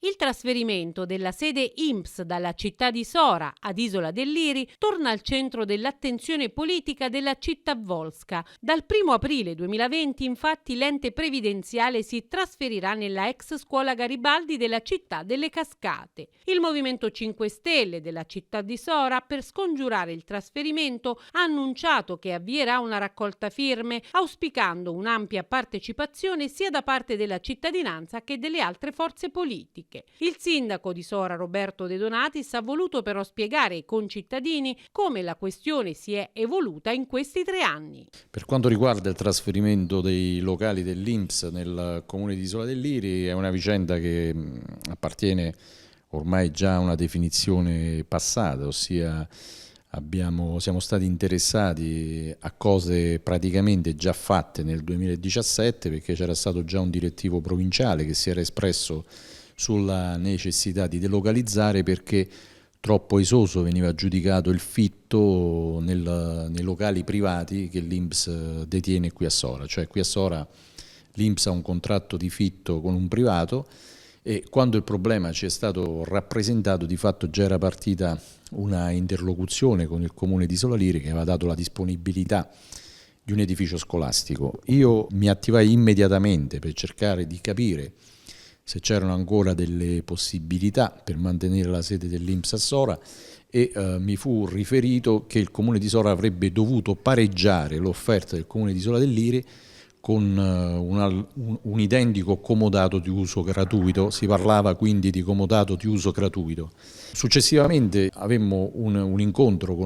Il trasferimento della sede INPS dalla città di Sora ad Isola del Liri torna al centro dell'attenzione politica della città volsca. Dal 1 aprile 2020, infatti, l'ente previdenziale si trasferirà nella ex scuola Garibaldi della città delle Cascate. Il Movimento 5 Stelle della città di Sora, per scongiurare il trasferimento, ha annunciato che avvierà una raccolta firme, auspicando un'ampia partecipazione sia da parte della cittadinanza che delle altre forze politiche. Il sindaco di Sora, Roberto De Donatis, ha voluto però spiegare ai concittadini come la questione si è evoluta in questi 3 anni. Per quanto riguarda il trasferimento dei locali dell'INPS nel comune di Isola del Liri, è una vicenda che appartiene ormai già a una definizione passata, ossia siamo stati interessati a cose praticamente già fatte nel 2017, perché c'era stato già un direttivo provinciale che si era espresso sulla necessità di delocalizzare perché troppo esoso veniva giudicato il fitto nei locali privati che l'INPS detiene qui a Sora. Cioè qui a Sora l'INPS ha un contratto di fitto con un privato e quando il problema ci è stato rappresentato, di fatto già era partita una interlocuzione con il comune di Isola Liri che aveva dato la disponibilità di un edificio scolastico. Io mi attivai immediatamente per cercare di capire se c'erano ancora delle possibilità per mantenere la sede dell'INPS a Sora e mi fu riferito che il comune di Sora avrebbe dovuto pareggiare l'offerta del comune di Isola del Liri con un identico comodato di uso gratuito. Si parlava quindi di comodato di uso gratuito. Successivamente avemmo un incontro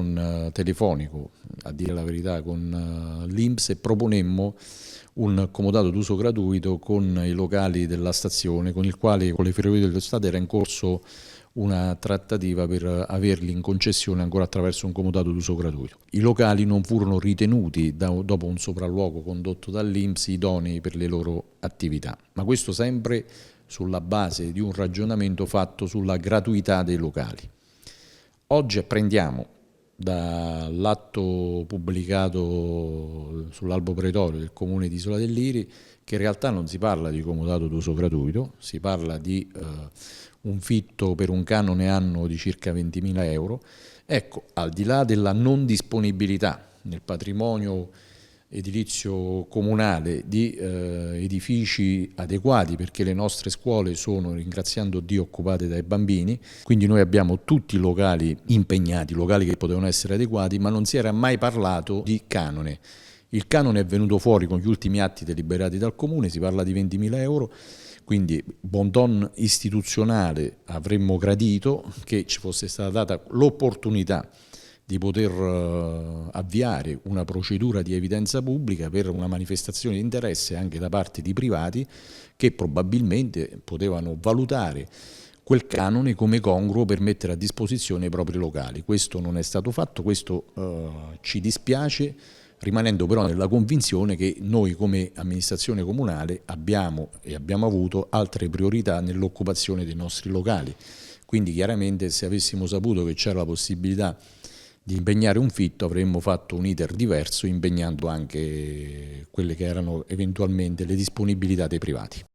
telefonico, a dire la verità, con l'INPS e proponemmo un comodato d'uso gratuito con i locali della stazione, con il quale con le Ferrovie dello Stato era in corso una trattativa per averli in concessione ancora attraverso un comodato d'uso gratuito. I locali non furono ritenuti, dopo un sopralluogo condotto dall'INPS, idonei per le loro attività, ma questo sempre sulla base di un ragionamento fatto sulla gratuità dei locali. Oggi apprendiamo dall'atto pubblicato sull'albo pretorio del comune di Isola del Liri che in realtà non si parla di comodato d'uso gratuito, si parla di un fitto per un canone annuo di circa 20.000 euro. Ecco, al di là della non disponibilità nel patrimonio edilizio comunale di edifici adeguati, perché le nostre scuole sono, ringraziando Dio, occupate dai bambini, quindi noi abbiamo tutti i locali impegnati, locali che potevano essere adeguati, ma non si era mai parlato di canone. Il canone è venuto fuori con gli ultimi atti deliberati dal comune, si parla di 20.000 euro, quindi bon ton istituzionale avremmo gradito che ci fosse stata data l'opportunità di poter avviare una procedura di evidenza pubblica per una manifestazione di interesse anche da parte di privati che probabilmente potevano valutare quel canone come congruo per mettere a disposizione i propri locali. Questo non è stato fatto, questo ci dispiace, rimanendo però nella convinzione che noi come amministrazione comunale abbiamo avuto altre priorità nell'occupazione dei nostri locali. Quindi chiaramente se avessimo saputo che c'era la possibilità di impegnare un fitto avremmo fatto un iter diverso impegnando anche quelle che erano eventualmente le disponibilità dei privati.